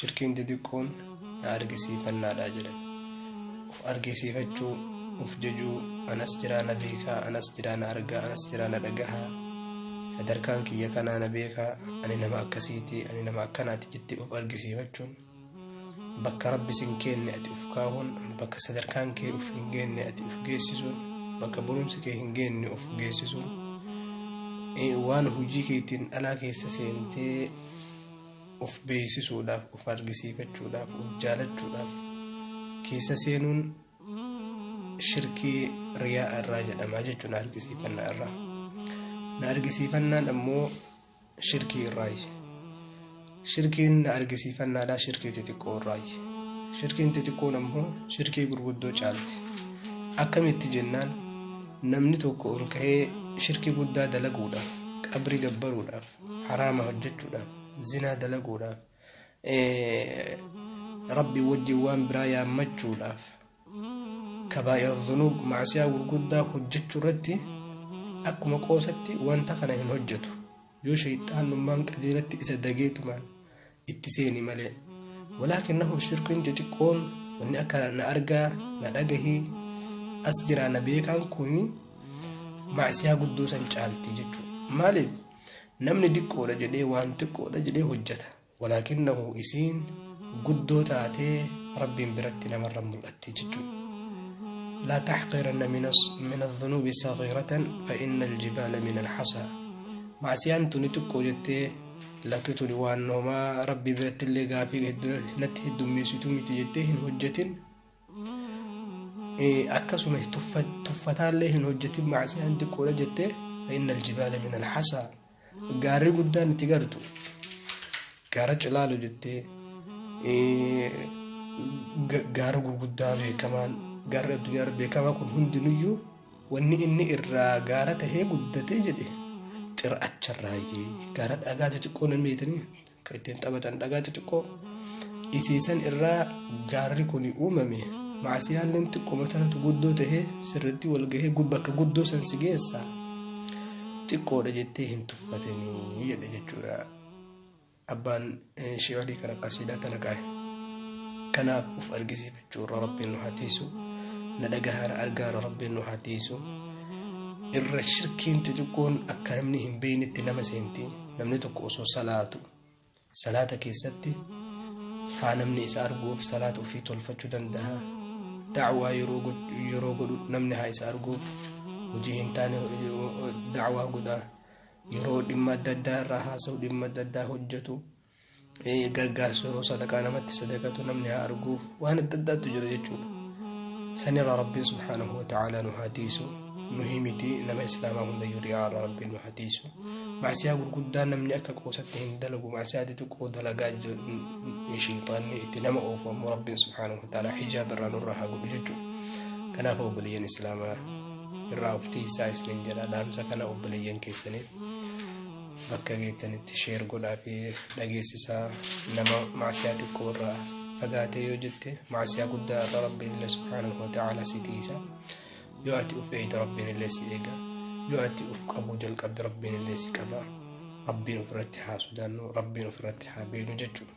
shirkiin xixiqqoon na argisiifannaadha jedhan. Uf argisiifachuu, uf jajuu, anas jiraa na beekaa, anas jiraa na argaa, anas jiraa na dhagahaa, sadarkaan kiyya kanaa na beekaa, ani nama akkasiiti, ani nama akkanaati jettee uf argisiifachuun bakka rabbi sin kenne ati uf kaa'uun, bakka sadarkaan kee uf hin geenne ati uf geessisuun, bakka barumsi kee hin geenne uf geessisuun, waan hojii keetiin alaa keessa seentee uf beeksisuudhaaf, uf argisiifachuudhaaf, uf jaalachuudhaaf keessa seenuun shirkii riyaa irraa jedhama jechuun argisiifannaa irraa. Na argisiifannaan ammoo shirkii irraayi. Shirkiin na argisiifannaadhaa shirkii xixiqqoo irraayi. Shirkiin xixiqqoon ammoo shirkii gurguddoo caalti. Akkamitti jennaan namni tokko ol ka'ee shirkii guddaa dalaguudhaaf, qabrii gabbaruudhaaf, haraama hojjechuudhaaf, zinaa dalaguudhaaf, rabbi wajjin waan biraa yaammachuudhaaf, kabaa'ir dhunuub maasiyaa gurguddaa hojjechuu irratti akkuma qoosatti wanta kana hin hojjetu. Yoo shayxaanummaan qajeelatti isa dageetumaan itti seeni malee. Walaakinnahu shirkiin xixiqqoon wanni akka na argaa, na dhagahii, as jiraa na beekaan kun maasiyaa guddoo san caalti jechuudha. Maaliif namni diqqoodha jedhee waan xiqqoodha jedhee hojjeta. Walaakinnahu isiin guddoo taatee rabbiin biratti namarra mul'atti jechuudha. لا تحقرن من الذنوب صغيرة فإن الجبال من الحصى. مع سيان تنتقو جتة لكتو لوانو ما ربي بيت اللي قافي نته الدمي ستومي تجتهن هجتين أكسو مه تفتان لهن هجتين مع سيان تقو جتة فإن الجبال من الحصى. قاري قدان تقرتو قاري جلالو جتة قاري قدان كمان gaarri addunyaa beekamaa kun hundinuyyuu wanni inni irraa gaara tahee guddatee jedhe xir'acharraayee gaara dhagaa xixiqqoo nan beetanii kan ittiin taphatan dhagaa xixiqqoo isiisan irraa gaarri kun uumame maasiyaalleen xiqqoo matanatu guddoo tahee sirriitti wal gahee bakka guddoo san si geessa xiqqoodha jettee hin tuffatanii jedhe jechuudha abbaan shi'alii kana qasiidaa tana qaa'e. Kanaaf uf argisiifachuu irra rabbiin nu hatiisu, na dhagahaan argaan rabbiin nu hatiisu. Irra shirkiin xixiqqoon akka namni hin beeynetti nama seenti. Namni tokko osoo salaata keessatti haa namni isa arguuf salaata ofii tolfachuu danda'a. Da'waa yeroo godhu namni haa isa arguuf hojii hin taane da'waa godha. Yeroo dhimma adda addaa irraa haasa'u dhimma adda addaa hojjetu. Gargaarsa yeroo sadaqaa namatti sadaqatu namni haa arguuf waan adda addaatu jira jechuudha. Sanirraa rabbiin subhaanahu wa ta'aalaa nu hatiisu. Nuhimiti nama islaamaa hundayyuu riyaarraa rabbiin nu hatiisu. Maasiyaa gurguddaa namni akka qoosatti hin dalagu maasiyaa xixiqqoo dalagaa shayxaanni itti nama oofamu rabbiin subhaanahu wa ta'aalaa hijaaba irraa nurraa haa godhu jechuudha. Kanaaf obboleeyyan islaamaa irraa uftii isaa isiniin jedha dhaamsa kana obboleeyyan keessaniif bakka geettanitti sheer godhaa fi dhageessisaa nama maasiyaa xiqqoo irraa fagaatee yoo jette maasiyaa guddaa irraa rabbiin illee subhaanahu wa ta'aalaa si tiisa. Yoo ati uf eegde rabbiin illee si eega. Yoo ati uf qabuu jalqabde rabbiin illee si qaba. Rabbiin ofirratti haa sodaannu, rabbiin ofirratti haa beeknu jechuudha.